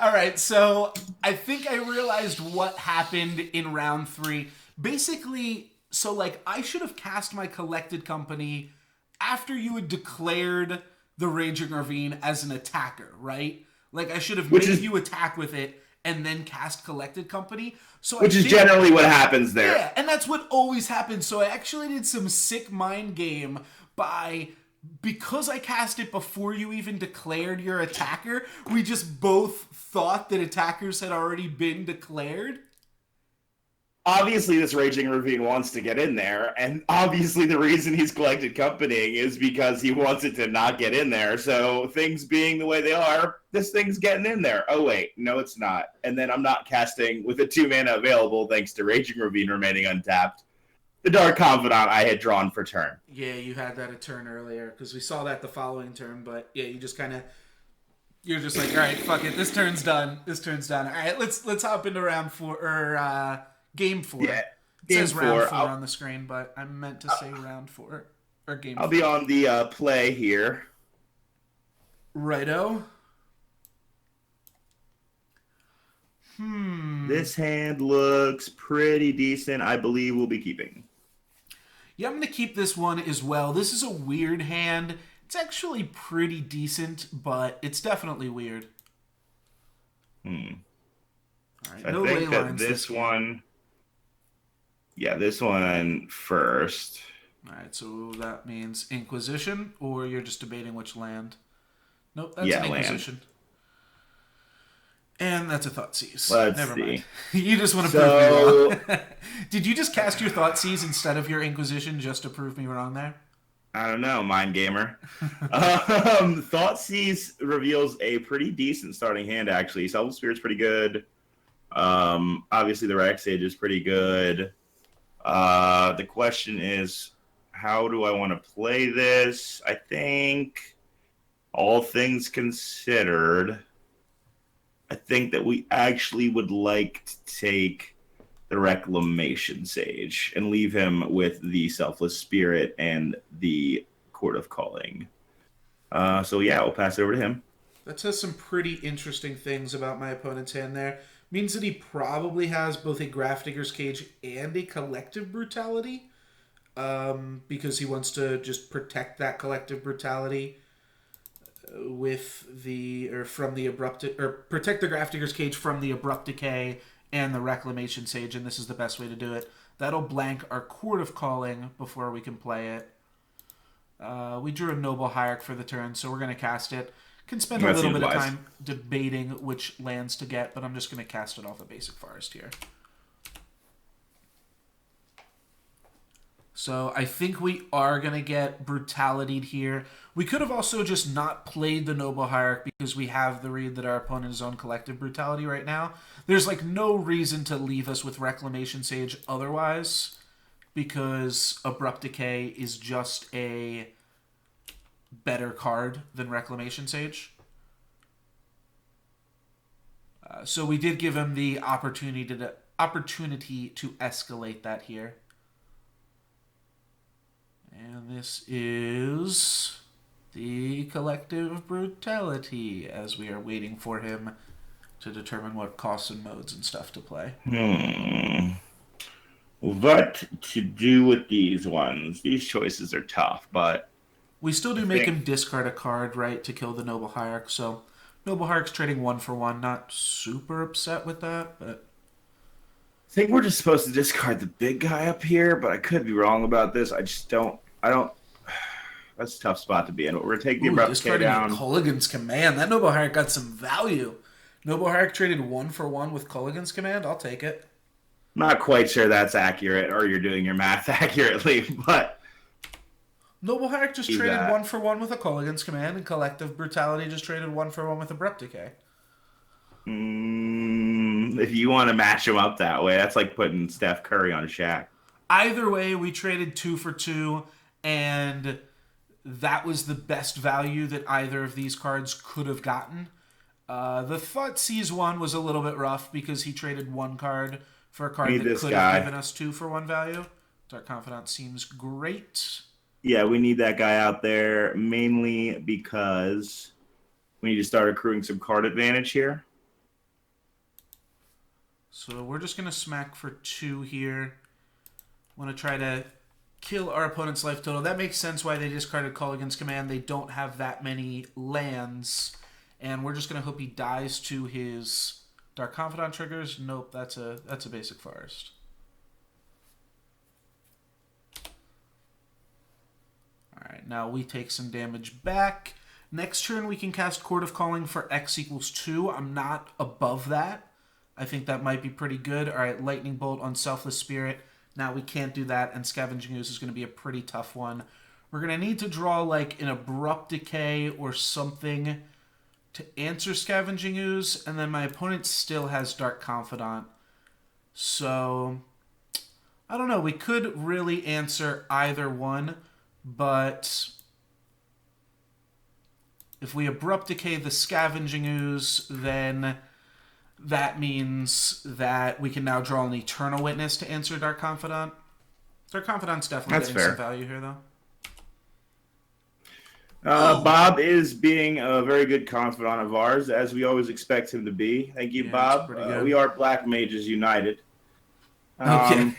All right, so I think I realized what happened in round 3. Basically, so like I should have cast my collected company after you had declared the Raging Ravine as an attacker, right? Like I should have which made is you attack with it and then cast collected company. So I which is think generally what happens there. yeah, and that's what always happens. So I actually did some sick mind game by because I cast it before you even declared your attacker. We just both thought that attackers had already been declared. Obviously, this Raging Ravine wants to get in there, and obviously the reason he's collected company is because he wants it to not get in there. So things being the way they are, this thing's getting in there. Oh wait, no it's not. And then I'm not casting with a 2 mana available thanks to Raging Ravine remaining untapped. The Dark Confidant I had drawn for turn. Yeah, you had that a turn earlier because we saw that the following turn. But yeah, you just kind of you're just like, all right, fuck it, this turn's done. This turn's done. All right, let's hop into round 4 or game 4. Yeah, It game says round 4 4. on the screen, but I meant to say round 4 or game I'll 4. be on the play here. Righto. This hand looks pretty decent. I believe we'll be keeping. Yeah, I'm going to keep this one as well. This is a weird hand. It's actually pretty decent, but it's definitely weird. All right, I no ley think that lines this game. one, yeah, this one first. All right, so that means Inquisition, or you're just debating which land. Nope, that's Yeah, an land. Inquisition. And that's a Thoughtseize. Let's Never see. mind. You just want to prove me wrong. Did you just cast your Thoughtseize instead of your Inquisition just to prove me wrong there? I don't know, mind gamer. Thoughtseize reveals a pretty decent starting hand, actually. Self Spirit's pretty good. Obviously, the Rex Age is pretty good. The question is, how do I want to play this? I think, all things considered, I think that we actually would like to take the Reclamation Sage and leave him with the Selfless Spirit and the Court of Calling. So yeah, we'll pass it over to him. That says some pretty interesting things about my opponent's hand there. Means that he probably has both a Grafdigger's Cage and a Collective Brutality. Because he wants to just protect that Collective Brutality with the or from the abrupt or protect the Grafdigger's Cage from the Abrupt Decay and the Reclamation Sage, and this is the best way to do it. That'll blank our Court of Calling before we can play it. We drew a Noble Hierarch for the turn, so we're going to cast it. Can spend a little bit of time debating which lands to get, but I'm just going to cast it off a basic forest here. So I think we are going to get Brutality'd here. We could have also just not played the Noble Hierarch because we have the read that our opponent is on Collective Brutality right now. There's like no reason to leave us with Reclamation Sage otherwise, because Abrupt Decay is just a better card than Reclamation Sage. So we did give him the opportunity to escalate that here. And this is the Collective Brutality as we are waiting for him to determine what costs and modes and stuff to play. What to do with these ones? These choices are tough, but we still do make him discard a card, right, to kill the Noble Hierarch. So Noble Hierarch's trading 1 for 1. Not super upset with that, but I think we're just supposed to discard the big guy up here, but I could be wrong about this. I don't. That's a tough spot to be in. But we're taking the Abrupt Decay down. Kolaghan's Command. That Noble Hierarch got some value. Noble Hierarch traded 1 for 1 with Kolaghan's Command. I'll take it. Not quite sure that's accurate, or you're doing your math accurately, but Noble Hierarch just traded 1 for 1 with a Kolaghan's Command, and Collective Brutality just traded 1 for 1 with Abrupt Decay. If you want to match them up that way, that's like putting Steph Curry on Shaq. Either way, we traded 2 for 2, and that was the best value that either of these cards could have gotten. The Thoughtseize one was a little bit rough because he traded 1 card for a card that could have given us 2 for 1 value. Dark Confidant seems great. Yeah, we need that guy out there, mainly because we need to start accruing some card advantage here. So we're just going to smack for 2 here. Want to try to kill our opponent's life total. That makes sense why they discarded Call Against Command. They don't have that many lands. And we're just going to hope he dies to his Dark Confidant triggers. Nope, that's a basic forest. Alright, now we take some damage back. Next turn we can cast Chord of Calling for X equals 2. I'm not above that. I think that might be pretty good. Alright, Lightning Bolt on Selfless Spirit. Now we can't do that, and Scavenging Ooze is going to be a pretty tough one. We're going to need to draw like an Abrupt Decay or something to answer Scavenging Ooze, and then my opponent still has Dark Confidant. So, I don't know. We could really answer either one, but if we Abrupt Decay the Scavenging Ooze, then that means that we can now draw an Eternal Witness to answer Dark Confidant. Dark Confidant's definitely getting some value here, though. Bob is being a very good confidant of ours, as we always expect him to be. Thank you, Bob. We are Black Mages United. Okay.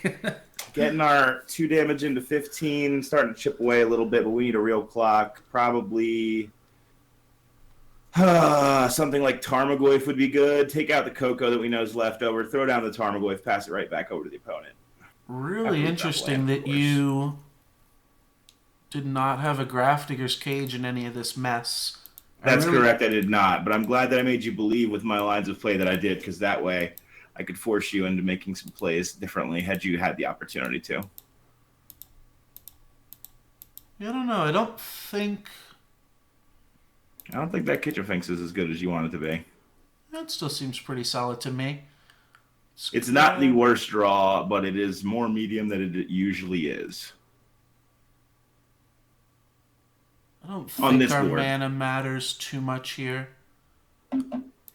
Getting our 2 damage into 15, starting to chip away a little bit, but we need a real clock. Probably something like Tarmogoyf would be good. Take out the CoCo that we know is left over. Throw down the Tarmogoyf, pass it right back over to the opponent. Really interesting that you did not have a Grafdigger's Cage in any of this mess. That's correct, I did not. But I'm glad that I made you believe with my lines of play that I did, because that way I could force you into making some plays differently had you had the opportunity to. Yeah, I don't know. I don't think that Kitchen Finks is as good as you want it to be. That still seems pretty solid to me. It's not the worst draw, but it is more medium than it usually is. I don't think our mana matters too much here.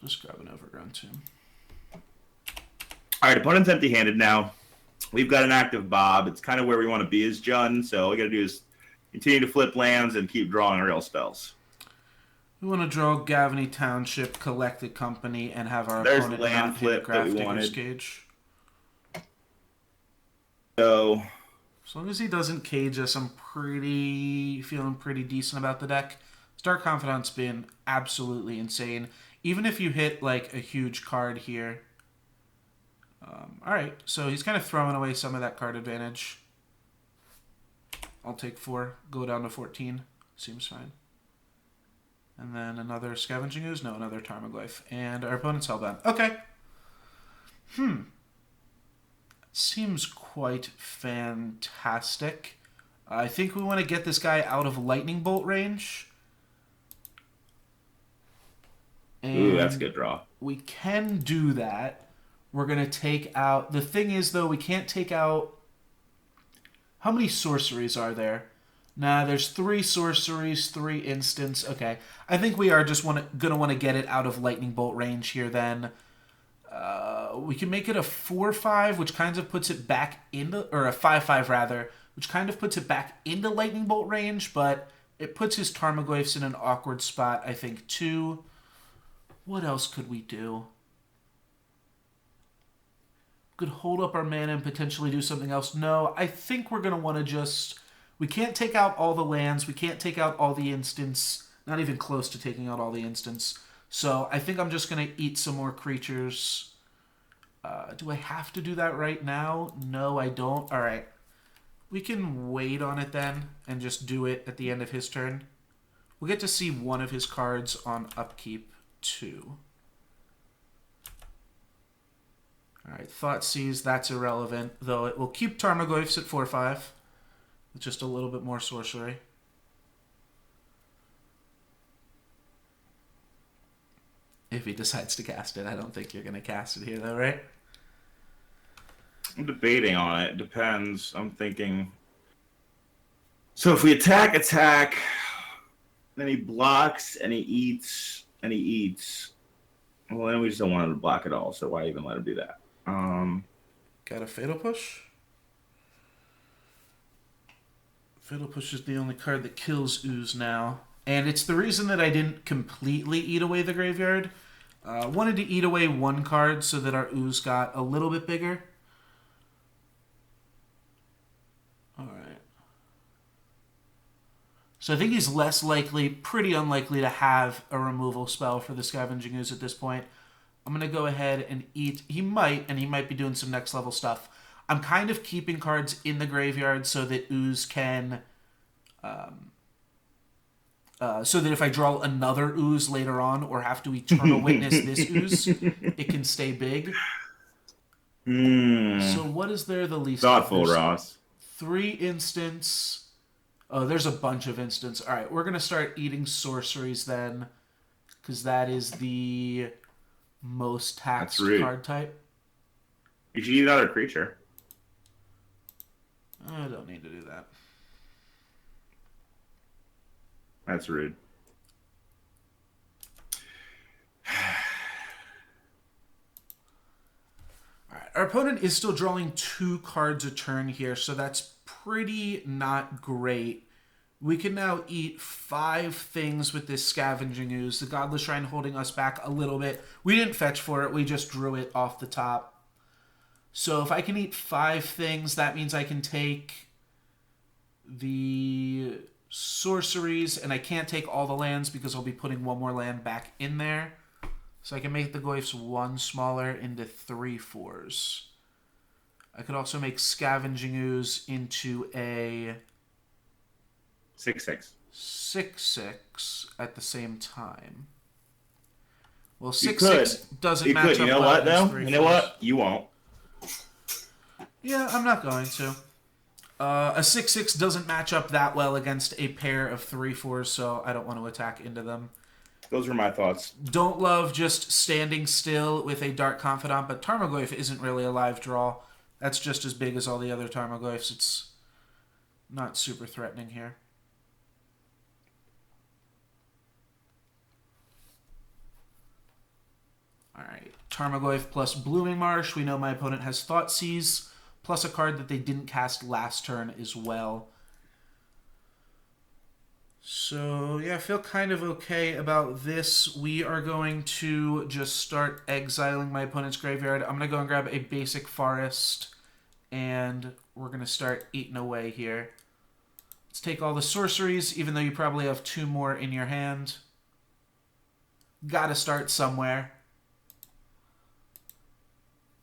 Just grab an Overgrown Tomb. All right, opponent's empty-handed now. We've got an active Bob. It's kind of where we want to be as Jund, so all we got to do is continue to flip lands and keep drawing real spells. We want to draw Gavany Township, Collected Company, and have our opponent not hit Grafdigger's Cage. So, as long as he doesn't cage us, I'm feeling pretty decent about the deck. Dark Confidant's been absolutely insane. Even if you hit like a huge card here. Alright, so he's kind of throwing away some of that card advantage. I'll take 4, go down to 14. Seems fine. And then another Scavenging Ooze? No, another Tarmogoyf. And our opponent's hellbound. Okay. Seems quite fantastic. I think we want to get this guy out of Lightning Bolt range. And ooh, that's a good draw. We can do that. We're going to take out... The thing is, though, we can't take out... How many sorceries are there? Nah, there's 3 sorceries, 3 instants. Okay. I think we are just going to want to get it out of Lightning Bolt range here then. We can make it a 4/5, which kind of puts it back into... Or a 5/5, rather, which kind of puts it back into Lightning Bolt range, but it puts his Tarmogoyfs in an awkward spot, I think, too. What else could we do? Could hold up our mana and potentially do something else. No, I think we're going to want to just... We can't take out all the lands. We can't take out all the instants. Not even close to taking out all the instants. So I think I'm just going to eat some more creatures. Do I have to do that right now? No, I don't. All right. We can wait on it then and just do it at the end of his turn. We'll get to see one of his cards on upkeep too. All right, Thoughtseize, that's irrelevant, though it will keep Tarmogoyfs at 4/5 with just a little bit more sorcery. If he decides to cast it. I don't think you're going to cast it here, though, right? I'm debating on it. Depends. I'm thinking... So if we attack, then he blocks, and he eats, Well, then we just don't want him to block at all, so why even let him do that? Got a Fatal Push? Fatal Push is the only card that kills Ooze now. And it's the reason that I didn't completely eat away the graveyard. Wanted to eat away one card so that our ooze got a little bit bigger. Alright. So I think he's less likely, pretty unlikely to have a removal spell for the Scavenging Ooze at this point. I'm going to go ahead and eat. He might, and he might be doing some next level stuff. I'm kind of keeping cards in the graveyard so that Ooze can... so that if I draw another Ooze later on or have to Eternal Witness this Ooze, it can stay big. So what is there the least? Thoughtful, Ross. 3 instants. Oh, there's a bunch of instants. All right, we're going to start eating sorceries then, because that is the most taxed card type. You should eat another creature. I don't need to do that. That's rude. All right, our opponent is still drawing 2 cards a turn here, so that's pretty not great. We can now eat 5 things with this Scavenging Ooze. The Godless Shrine holding us back a little bit. We didn't fetch for it. We just drew it off the top. So if I can eat 5 things, that means I can take the sorceries, and I can't take all the lands because I'll be putting 1 more land back in there. So I can make the Goyfs 1 smaller into 3/4s. I could also make Scavenging Ooze into a 6/6. 6/6 at the same time. Well, 6/6 doesn't match up. You know what, though? You know what? You won't. Yeah, I'm not going to. A 6/6 doesn't match up that well against a pair of 3/4s, so I don't want to attack into them. Those were my thoughts. Don't love just standing still with a Dark Confidant, but Tarmogoyf isn't really a live draw. That's just as big as all the other Tarmogoyfs. It's not super threatening here. Alright, Tarmogoyf plus Blooming Marsh. We know my opponent has Thoughtseize, plus a card that they didn't cast last turn as well. So, yeah, I feel kind of okay about this. We are going to just start exiling my opponent's graveyard. I'm going to go and grab a basic forest, and we're going to start eating away here. Let's take all the sorceries, even though you probably have 2 more in your hand. Gotta start somewhere.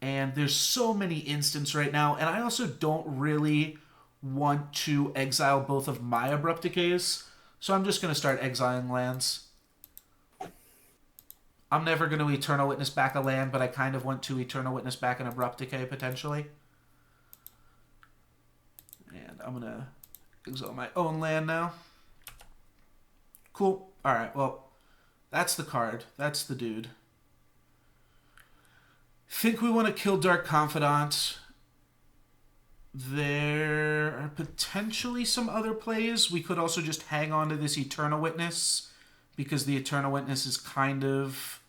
And there's so many instants right now, and I also don't really want to exile both of my Abrupt Decays. So I'm just going to start exiling lands. I'm never going to Eternal Witness back a land, but I kind of want to Eternal Witness back an Abrupt Decay, potentially. And I'm going to exile my own land now. Cool. Alright, well, that's the card. That's the dude. Think we want to kill Dark Confidant. There are potentially some other plays. We could also just hang on to this Eternal Witness, because the Eternal Witness is kind of...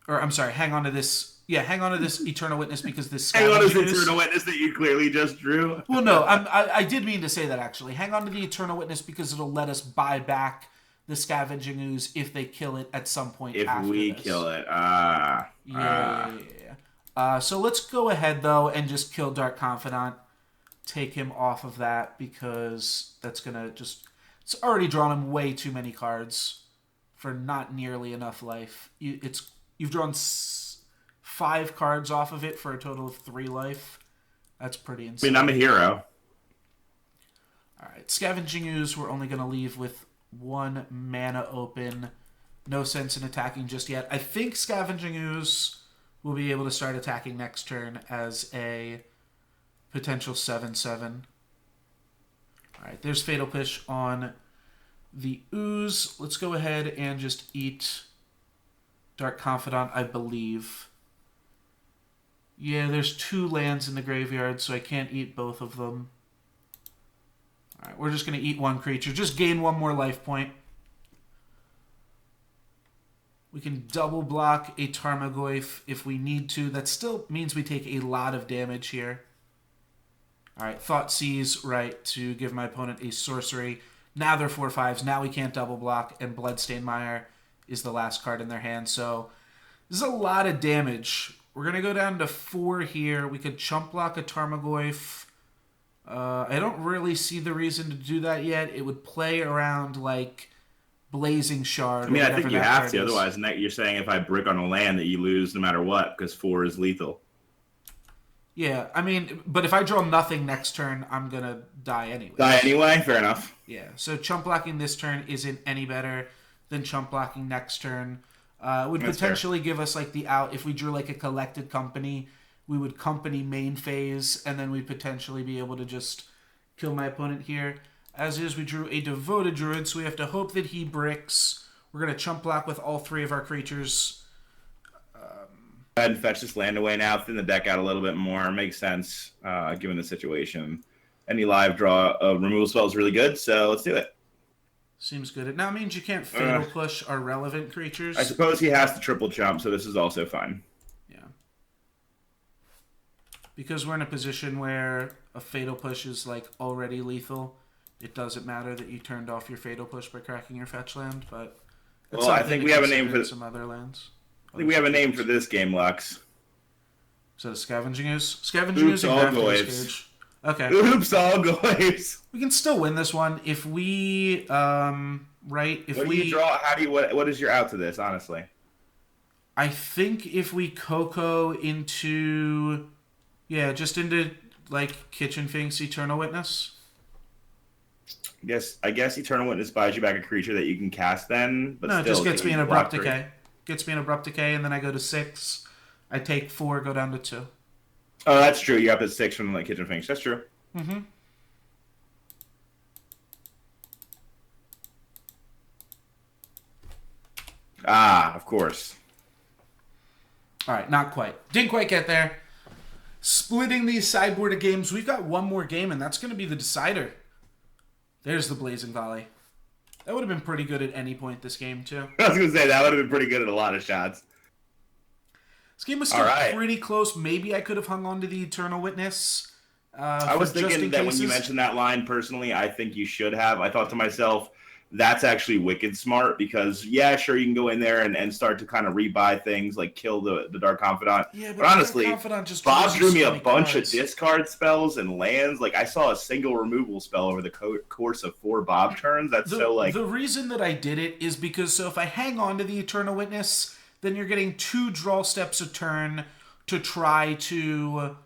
Or, I'm sorry, hang on to this... Yeah, hang on to this Eternal Witness because this... Hang on to this Eternal Witness that you clearly just drew. Well, no, I did mean to say that, actually. Hang on to the Eternal Witness because it'll let us buy back the Scavenging Ooze if they kill it at some point after this. If we kill it. Yeah. So let's go ahead, though, and just kill Dark Confidant. Take him off of that, because that's going to just... It's already drawn him way too many cards for not nearly enough life. You've drawn 5 cards off of it for a total of 3 life. That's pretty insane. I mean, I'm a hero. Alright, Scavenging Ooze, we're only going to leave with 1 mana open. No sense in attacking just yet. I think Scavenging Ooze will be able to start attacking next turn as a potential 7/7. Alright, there's Fatal Push on the Ooze. Let's go ahead and just eat Dark Confidant, I believe. Yeah, there's 2 lands in the graveyard, so I can't eat both of them. Alright, we're just going to eat 1 creature. Just gain 1 more life point. We can double block a Tarmogoyf if we need to. That still means we take a lot of damage here. Alright, Thoughtseize, right, to give my opponent a sorcery. Now they're 4/5s. Now we can't double block, and Bloodstained Mire is the last card in their hand. So This is a lot of damage. We're going to go down to 4 here. We could chump block a Tarmogoyf. I don't really see the reason to do that yet. It would play around like Blazing Shard. I mean, I think you have to. Otherwise, you're saying if I brick on a land that you lose no matter what because 4 is lethal. Yeah, I mean, but if I draw nothing next turn, I'm going to die anyway. Die anyway? Fair enough. Yeah, so chump blocking this turn isn't any better than chump blocking next turn. Would That's potentially give us like the out. If we drew like a collected company, we would company main phase, and then we'd potentially be able to just kill my opponent here. As is, we drew a Devoted Druid, so we have to hope that he bricks. We're going to chump block with all 3 of our creatures. Go ahead and fetch this land away now. Thin the deck out a little bit more. Makes sense, given the situation. Any live draw removal spell is really good, so let's do it. Seems good. It now means you can't Fatal Push our relevant creatures. I suppose he has to triple jump, so this is also fine. Yeah. Because we're in a position where a Fatal Push is like already lethal, it doesn't matter that you turned off your Fatal Push by cracking your fetch land, but well, I think we have a name for some other lands. I think we have a name for this game, Lux. Is that a Scavenging Ooze? Scavenging Ooze and Grafting Cage. Okay. Oops, all goys. We can still win this one if we, right? If what do you draw? How do you? What is your out to this? Honestly, I think if we CoCo into, just into like Kitchen Finks Eternal Witness. I guess Eternal Witness buys you back a creature that you can cast then, but no, it just gets me an Abrupt Decay. Gets me an Abrupt Decay, and then I go to 6. I take 4, go down to 2. Oh, that's true. You're up at 6 from the Kitchen Finks. That's true. Mm-hmm. Ah, of course. All right, not quite. Didn't quite get there. Splitting these sideboard of games. We've got one more game, and that's going to be the decider. There's the Blazing Volley. That would have been pretty good at any point this game, too. I was going to say, that would have been pretty good at a lot of shots. This game was still pretty close. Maybe I could have hung on to the Eternal Witness. I was thinking that when you mentioned that line, personally, I think you should have. I thought to myself, that's actually wicked smart because, yeah, sure, you can go in there and start to kind of rebuy things like kill the Dark Confidant. Yeah, but honestly, Bob drew me a bunch of discard spells and lands. Like, I saw a single removal spell over the course of 4 Bob turns. The reason that I did it is because, so if I hang on to the Eternal Witness, then you're getting 2 draw steps a turn to try to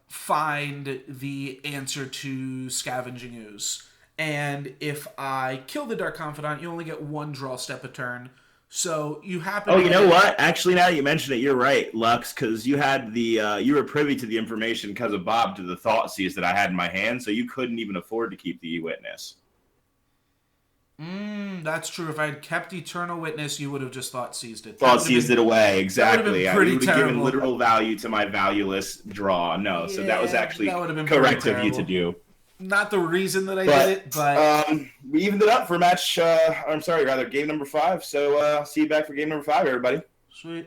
find the answer to Scavenging Ooze. And if I kill the Dark Confidant, you only get 1 draw step a turn. So you happen. Oh, you know what? Actually, now that you mention it, you're right, Lux, because you had you were privy to the information because of Bob to the Thoughtseize that I had in my hand, so you couldn't even afford to keep the Witness. That's true. If I had kept Eternal Witness, you would have just Thoughtseized it. Thoughtseized it away, exactly. That would have given literal value to my valueless draw. No, so that was actually correct of you to do. Not the reason that I did it, but we evened it up for game number 5. So see you back for game number 5, everybody. Sweet.